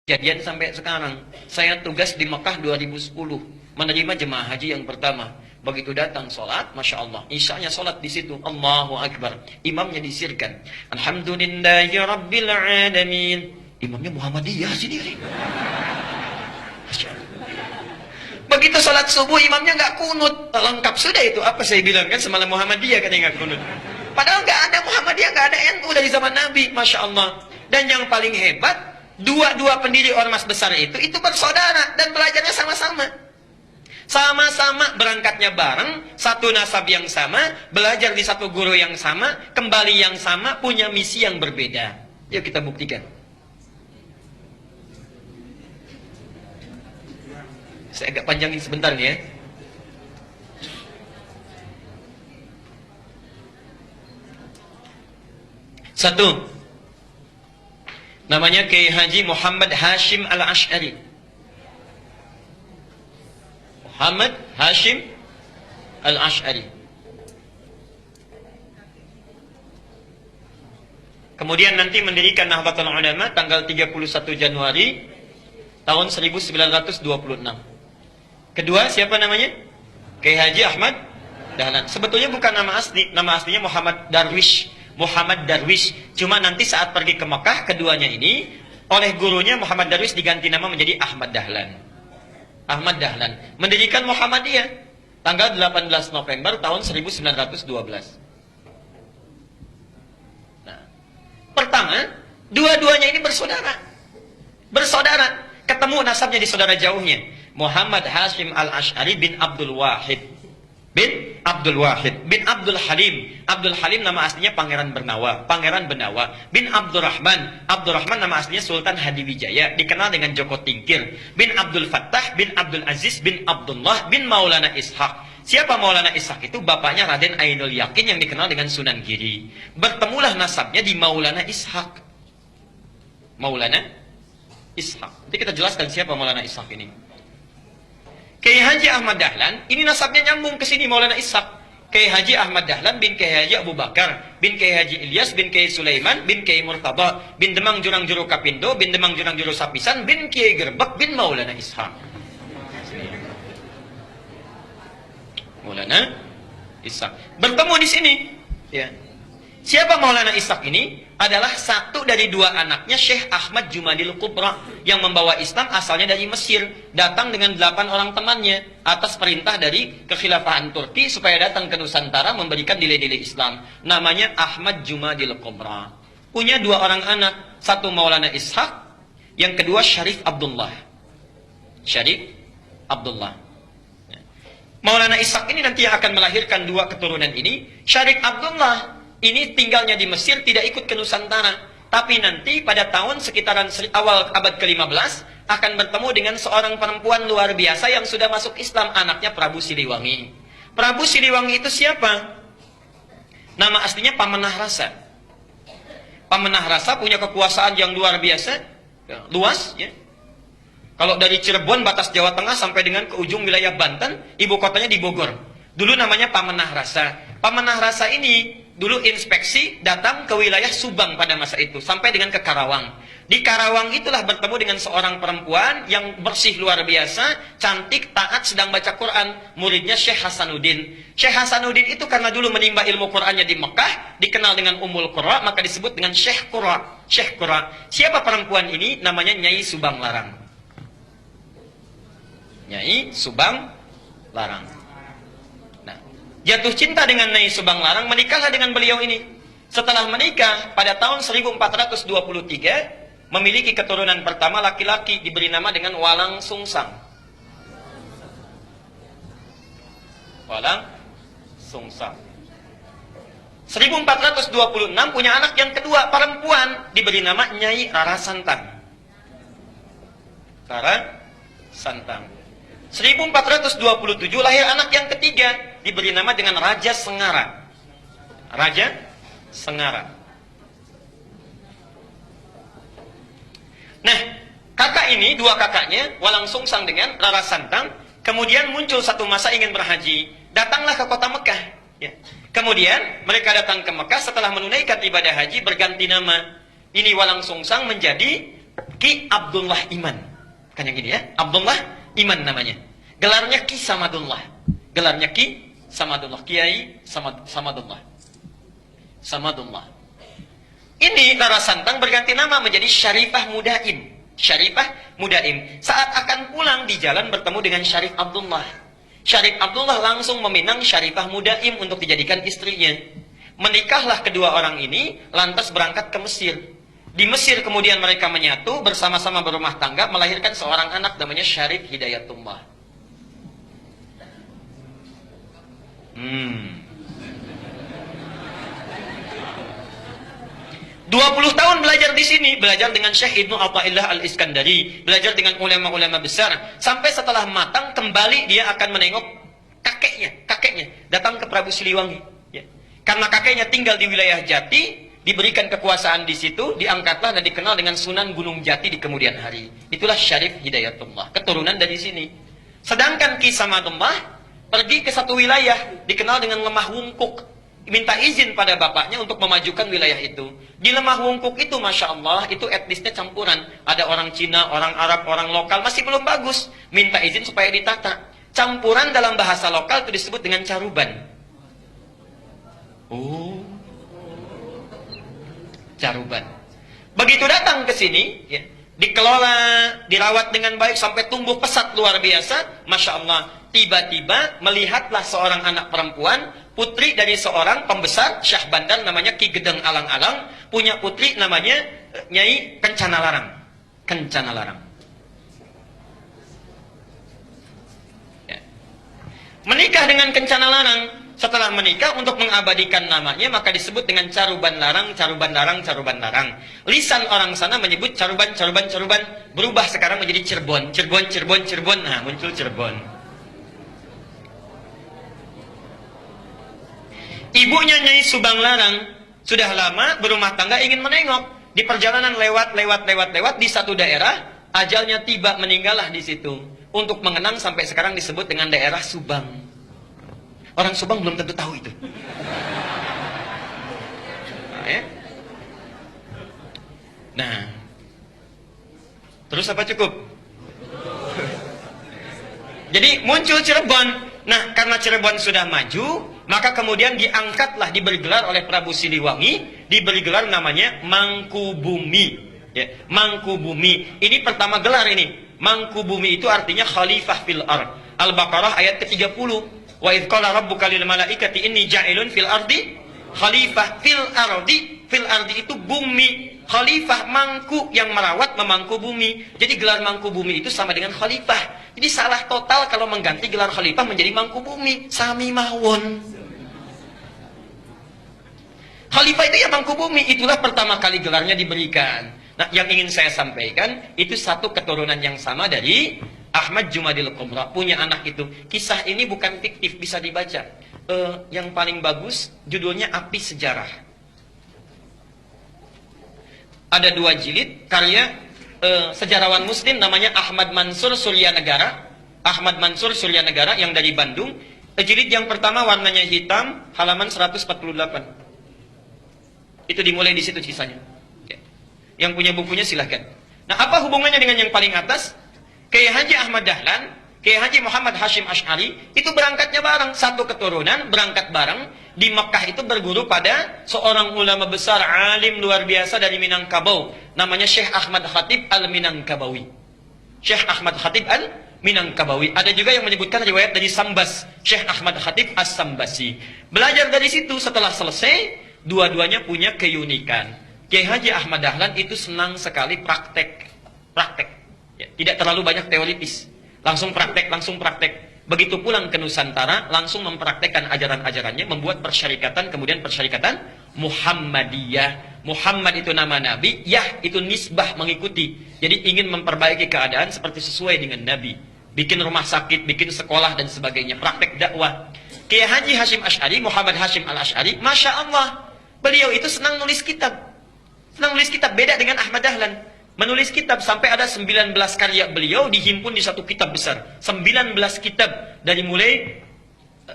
Jadian sampai sekarang. Saya tugas di Mekah 2010, menerima jemaah haji yang pertama. Begitu datang sholat, Masya Allah, isyanya sholat di situ, Allahu Akbar. Imamnya disirkan, Alhamdulillahi Rabbil Alamin. Imamnya Muhammadiyah sendiri. Masya Allah. Begitu sholat subuh, imamnya nggak kunut. Lengkap sudah itu. Apa saya bilang kan semalam Muhammadiyah katanya nggak kunut. Padahal nggak ada Muhammadiyah, nggak ada NU dari zaman Nabi, Masya Allah. Dan yang paling hebat, dua pendiri ormas besar itu bersaudara dan belajarnya sama-sama. Sama-sama berangkatnya bareng, satu nasab yang sama, belajar di satu guru yang sama, kembali yang sama, punya misi yang berbeda. Yuk kita buktikan. Saya agak panjangin sebentar nih ya. Satu, namanya Kiai Haji Muhammad Hashim Al-Ash'ari. Muhammad Hashim Al-Ash'ari. Kemudian nanti mendirikan Nahdlatul Ulama tanggal 31 Januari tahun 1926. Kedua, siapa namanya? Kiai Haji Ahmad Dahlan. Sebetulnya bukan nama asli, nama aslinya Muhammad Darwish. Muhammad Darwish. Cuma nanti saat pergi ke Mekah, keduanya ini oleh gurunya Muhammad Darwish diganti nama menjadi Ahmad Dahlan. Ahmad Dahlan mendirikan Muhammadiyah tanggal 18 November tahun 1912. Nah, pertama, dua-duanya ini bersaudara. Bersaudara, ketemu nasabnya di saudara jauhnya. Muhammad Hashim Al-Ash'ari bin Abdul Wahid. Bin Abdul Wahid, bin Abdul Halim. Abdul Halim nama aslinya Pangeran Bernawa, Pangeran Benawa. Bin Abdurrahman, Abdurrahman nama aslinya Sultan Hadiwijaya, dikenal dengan Joko Tingkir. Bin Abdul Fattah, bin Abdul Aziz, bin Abdullah, bin Maulana Ishaq. Siapa Maulana Ishaq itu? Bapaknya Raden Ainul Yakin yang dikenal dengan Sunan Giri. Bertemulah nasabnya di Maulana Ishaq. Maulana Ishaq. Nanti kita jelaskan siapa Maulana Ishaq ini. Kiai Haji Ahmad Dahlan, ini nasabnya nyambung ke sini Maulana Ishaq. Kiai Haji Ahmad Dahlan bin Kiai Haji Abu Bakar, bin Kiai Haji Ilyas, bin Kiai Sulaiman, bin Kiai Murtada, bin Demang Jurang Juru Kapindo, bin Demang Jurang Juru Sapisan, bin Kiai Gerbek, bin Maulana Ishaq. Maulana Ishaq. Bertemu di sini. Ya. Siapa Maulana Ishaq ini? Adalah satu dari dua anaknya Syekh Ahmad Jumadil Kubra yang membawa Islam asalnya dari Mesir, datang dengan 8 orang temannya atas perintah dari kekhilafahan Turki supaya datang ke Nusantara memberikan nilai-nilai Islam. Namanya Ahmad Jumadil Kubra. Punya 2 orang anak, satu Maulana Ishaq, yang kedua Syarif Abdullah. Syarif Abdullah. Maulana Ishaq ini nanti yang akan melahirkan 2 keturunan ini. Syarif Abdullah ini tinggalnya di Mesir, tidak ikut ke Nusantara. Tapi nanti pada tahun sekitaran awal abad ke-15 akan bertemu dengan seorang perempuan luar biasa yang sudah masuk Islam, anaknya Prabu Siliwangi. Prabu Siliwangi itu siapa? Nama aslinya Pamenah Rasa. Pamenah Rasa punya kekuasaan yang luar biasa, ya, luas. Ya. Kalau dari Cirebon batas Jawa Tengah sampai dengan ke ujung wilayah Banten, ibu kotanya di Bogor. Dulu namanya Pamenah Rasa. Pamenah Rasa ini dulu inspeksi datang ke wilayah Subang pada masa itu sampai dengan ke Karawang. Di Karawang itulah bertemu dengan seorang perempuan yang bersih luar biasa, cantik, taat, sedang baca Quran. Muridnya Syekh Hasanuddin. Syekh Hasanuddin itu karena dulu menimba ilmu Qurannya di Mekah, dikenal dengan Ummul Qura, maka disebut dengan Syekh Qura. Syekh Qura. Siapa perempuan ini? Namanya Nyai Subang Larang. Nyai Subang Larang. Jatuh cinta dengan Nyai Subang Larang, menikahlah dengan beliau ini. Setelah menikah, pada tahun 1423, memiliki keturunan pertama laki-laki, diberi nama dengan Walang Sungsang. Walang Sungsang. 1426 punya anak yang kedua, perempuan, diberi nama Nyai Rara Santang. Rara Santang. 1427 lahir anak yang ketiga, diberi nama dengan Raja Sengara. Raja Sengara. Nah, kakak ini, 2 kakaknya, Walang Sungsang dengan Rara Santang, kemudian muncul satu masa ingin berhaji. Datanglah ke kota Mekah. Ya. Kemudian mereka datang ke Mekah setelah menunaikan ibadah haji, berganti nama. Ini Walang Sungsang menjadi Ki Abdullah Iman. Kan yang ini ya, Abdullah Iman namanya. Gelarnya Ki Samadullah. Gelarnya Ki Samadullah, Kiai Samadullah. Samadullah. Ini Rara Santang berganti nama menjadi Syarifah Mudaim. Syarifah Mudaim. Saat akan pulang di jalan bertemu dengan Syarif Abdullah. Syarif Abdullah langsung meminang Syarifah Mudaim untuk dijadikan istrinya. Menikahlah kedua orang ini, lantas berangkat ke Mesir. Di Mesir kemudian mereka menyatu, bersama-sama berumah tangga, melahirkan seorang anak namanya Syarif Hidayatullah. 20 tahun belajar di sini, belajar dengan Syekh Ibnu Athaillah Al-Iskandari, belajar dengan ulama-ulama besar, sampai setelah matang kembali dia akan menengok kakeknya datang ke Prabu Siliwangi. Ya. Karena kakeknya tinggal di wilayah Jati, diberikan kekuasaan di situ, diangkatlah dan dikenal dengan Sunan Gunung Jati di kemudian hari. Itulah Syarif Hidayatullah, keturunan dari sini. Sedangkan Ki Samadullah pergi ke satu wilayah dikenal dengan Lemah Wungkuk. Minta izin pada bapaknya untuk memajukan wilayah itu. Di Lemah Wungkuk itu, Masya Allah, itu etnisnya campuran. Ada orang Cina, orang Arab, orang lokal, masih belum bagus. Minta izin supaya ditata. Campuran dalam bahasa lokal itu disebut dengan caruban. Oh, caruban. Begitu datang ke sini, ya, dikelola, dirawat dengan baik sampai tumbuh pesat luar biasa. Masya Allah, tiba-tiba melihatlah seorang anak perempuan, putri dari seorang pembesar Syah Bandar namanya Ki Gedeng Alang-Alang, punya putri namanya Nyai Kencana Larang. Kencana Larang. Ya. Menikah dengan Kencana Larang. Setelah menikah, untuk mengabadikan namanya, maka disebut dengan Caruban Larang, Caruban Larang, Caruban Larang. Lisan orang sana menyebut Caruban, Caruban, Caruban. Berubah sekarang menjadi Cirebon, Cirebon, Cirebon, Cirebon. Nah, muncul Cirebon. Ibunya Nyai Subang Larang sudah lama berumah tangga, ingin menengok. Di perjalanan lewat di satu daerah, ajalnya tiba, meninggallah di situ. Untuk mengenang sampai sekarang disebut dengan daerah Subang. Orang Subang belum tentu tahu itu. Nah, ya. Nah, terus apa cukup? Jadi muncul Cirebon. Nah, karena Cirebon sudah maju, maka kemudian diangkatlah, diberi gelar oleh Prabu Siliwangi, diberi gelar namanya Mangkubumi. Ya, Mangkubumi. Ini pertama gelar ini. Mangkubumi itu artinya khalifah fil ard. Al-Baqarah ayat ke-30. Wa idz qala rabbuka lil malaikati inni ja'ilun fil ardi khalifah. Fil ardi itu bumi. Khalifah, mangku, yang merawat, memangku bumi. Jadi gelar mangku bumi itu sama dengan khalifah. Jadi salah total kalau mengganti gelar khalifah menjadi mangku bumi. Sami mawon. Khalifah itu ya mangku bumi. Itulah pertama kali gelarnya diberikan. Nah, yang ingin saya sampaikan, itu satu keturunan yang sama dari Ahmad Jumadil Kubra, punya anak itu. Kisah ini bukan fiktif, bisa dibaca. Yang paling bagus, judulnya Api Sejarah. Ada 2 jilid, karya sejarawan muslim namanya Ahmad Mansur Suryanegara. Ahmad Mansur Suryanegara yang dari Bandung. Jilid yang pertama warnanya hitam, halaman 148. Itu dimulai di situ kisahnya. Yang punya bukunya silahkan. Nah, apa hubungannya dengan yang paling atas? Kiai Haji Ahmad Dahlan, Kiai Haji Muhammad Hashim Asy'ari, itu berangkatnya bareng, satu keturunan, berangkat bareng. Di Mekah itu berguru pada seorang ulama besar, alim luar biasa dari Minangkabau, namanya Syekh Ahmad Khatib Al-Minangkabawi. Syekh Ahmad Khatib Al-Minangkabawi. Ada juga yang menyebutkan riwayat dari Sambas, Syekh Ahmad Khatib As-Sambasi. Belajar dari situ, setelah selesai, dua-duanya punya keunikan. Kiai Haji Ahmad Dahlan itu senang sekali praktek. Ya, tidak terlalu banyak teoritis. Langsung praktek. Begitu pulang ke Nusantara, langsung mempraktekkan ajaran-ajarannya, membuat persyarikatan, kemudian persyarikatan Muhammadiyah. Muhammad itu nama Nabi, Yah itu nisbah, mengikuti. Jadi ingin memperbaiki keadaan seperti sesuai dengan Nabi. Bikin rumah sakit, bikin sekolah, dan sebagainya. Praktek dakwah. Kiai Haji Hashim Asy'ari, Muhammad Hashim Al-Asy'ari, Masya Allah, beliau itu senang nulis kitab. Beda dengan Ahmad Dahlan. Menulis kitab sampai ada 19 karya beliau dihimpun di satu kitab besar. 19 kitab. Dari mulai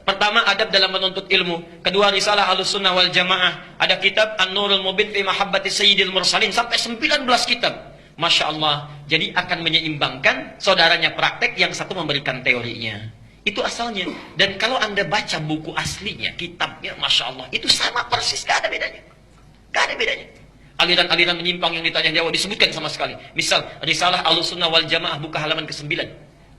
pertama adab dalam menuntut ilmu, kedua risalah Ahlussunnah wal Jamaah, ada kitab An-Nurul Mubin fi Mahabbati Sayyidil Mursalin, sampai 19 kitab. Masya Allah. Jadi akan menyeimbangkan, saudaranya praktek, yang satu memberikan teorinya. Itu asalnya. Dan kalau Anda baca buku aslinya, kitabnya, Masya Allah, itu sama persis, gak ada bedanya. Gak ada bedanya. Aliran-aliran menyimpang yang ditanya jawab disebutkan sama sekali. Misal, Risalah Ahlussunnah wal Jamaah buka halaman ke-9.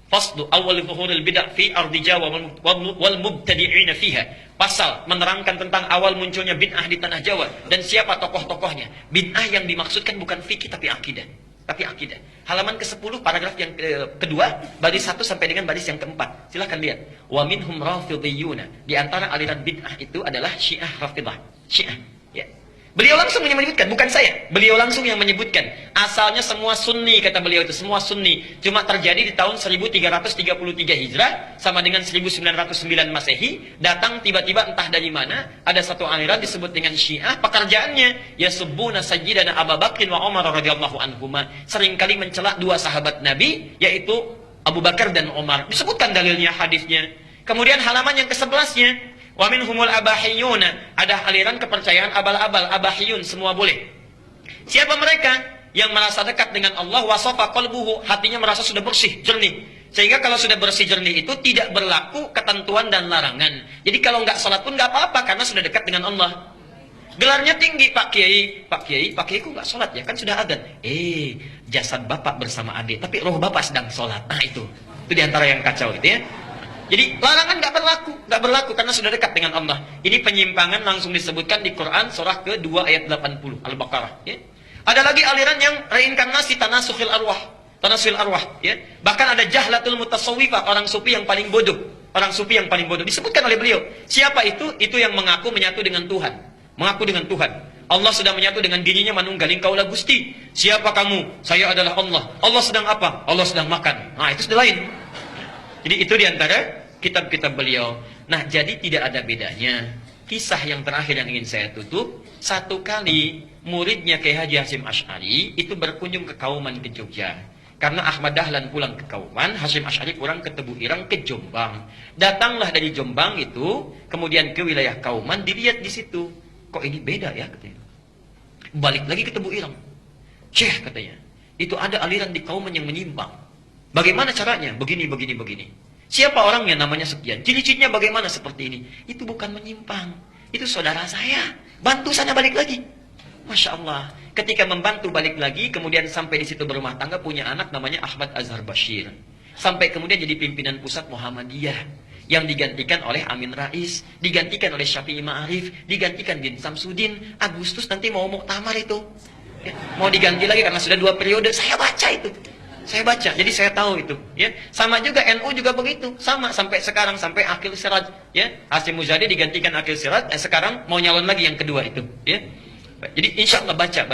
Faslu awal zuhuril bid'ah fi ardi Jawa wal mubtadi'ina fiha. Pasal menerangkan tentang awal munculnya bid'ah di tanah Jawa dan siapa tokoh-tokohnya. Bid'ah yang dimaksudkan bukan fikih tapi akidah. Tapi akidah. Halaman ke-10 paragraf yang kedua, baris 1 sampai dengan baris yang keempat. Silahkan lihat. Wa minhum rafidhiyuna. Di antara aliran bid'ah itu adalah Syiah Rafidah. Syiah. Ya. Beliau langsung menyebutkan, bukan saya. Beliau langsung yang menyebutkan. Asalnya semua sunni, kata beliau itu. Semua sunni. Cuma terjadi di tahun 1333 Hijrah, sama dengan 1909 Masehi. Datang tiba-tiba entah dari mana, ada satu aliran disebut dengan Syiah. Pekerjaannya, yasubbuna sayyidana Abu Bakr wa Umar radhiyallahu anhuma. Seringkali mencela dua sahabat Nabi, yaitu Abu Bakar dan Umar. Disebutkan dalilnya, hadisnya. Kemudian halaman yang ke-11-nya, wa minhumul abahiyuna, ada aliran kepercayaan abal-abal, abahiyun, semua boleh. Siapa mereka? Yang merasa dekat dengan Allah, wasafa qalbuhu, hatinya merasa sudah bersih, jernih. Sehingga kalau sudah bersih jernih itu tidak berlaku ketentuan dan larangan. Jadi kalau nggak sholat pun nggak apa-apa karena sudah dekat dengan Allah. Gelarnya tinggi, Pak Kiai. Pak Kiai kok nggak sholat ya? Kan sudah adzan. Jasad bapak bersama adik, tapi roh bapak sedang sholat. Nah itu diantara yang kacau gitu ya. Jadi larangan nggak berlaku karena sudah dekat dengan Allah. Ini penyimpangan langsung disebutkan di Quran surah ke-2 ayat 80 Al-Baqarah. Ya. Ada lagi aliran yang reinkarnasi tanasukhil arwah, ya. Bahkan ada jahlatul mutasawwifah, orang sufi yang paling bodoh, disebutkan oleh beliau. Siapa itu? Itu yang mengaku menyatu dengan Tuhan, Allah sudah menyatu dengan dirinya, manunggaling kaulah Gusti. Siapa kamu? Saya adalah Allah. Allah sedang apa? Allah sedang makan. Nah itu sudah lain. Jadi itu diantara kitab-kitab beliau. Nah, jadi tidak ada bedanya. Kisah yang terakhir yang ingin saya tutup, satu kali muridnya Kiai Haji Hasyim Asy'ari itu berkunjung ke Kauman ke Jogja. Karena Ahmad Dahlan pulang ke Kauman, Hasyim Asy'ari pulang ke Tebu Ireng ke Jombang. Datanglah dari Jombang itu, kemudian ke wilayah Kauman, dilihat di situ. Kok ini beda ya katanya. Balik lagi ke Tebu Ireng. Syekh katanya, itu ada aliran di Kauman yang menyimpang. Bagaimana caranya? Begini. Siapa orangnya? Namanya sekian. Ciri-cirinya bagaimana seperti ini? Itu bukan menyimpang. Itu saudara saya. Bantu sana balik lagi. Masya Allah. Ketika membantu balik lagi, kemudian sampai di situ berumah tangga, punya anak namanya Ahmad Azhar Bashir. Sampai kemudian jadi pimpinan pusat Muhammadiyah. Yang digantikan oleh Amin Rais, digantikan oleh Syafi'i Ma'arif, digantikan Din Samsudin. Agustus nanti mau muktamar itu. Ya, mau diganti lagi karena sudah 2 periode. Saya baca itu. Jadi saya tahu itu, ya. Sama juga NU juga begitu, sama sampai sekarang, sampai Akhil Siraj, ya. Hasyim Muzadi digantikan Akhil Siraj, sekarang mau nyalon lagi yang kedua itu, ya. Jadi insya Allah baca.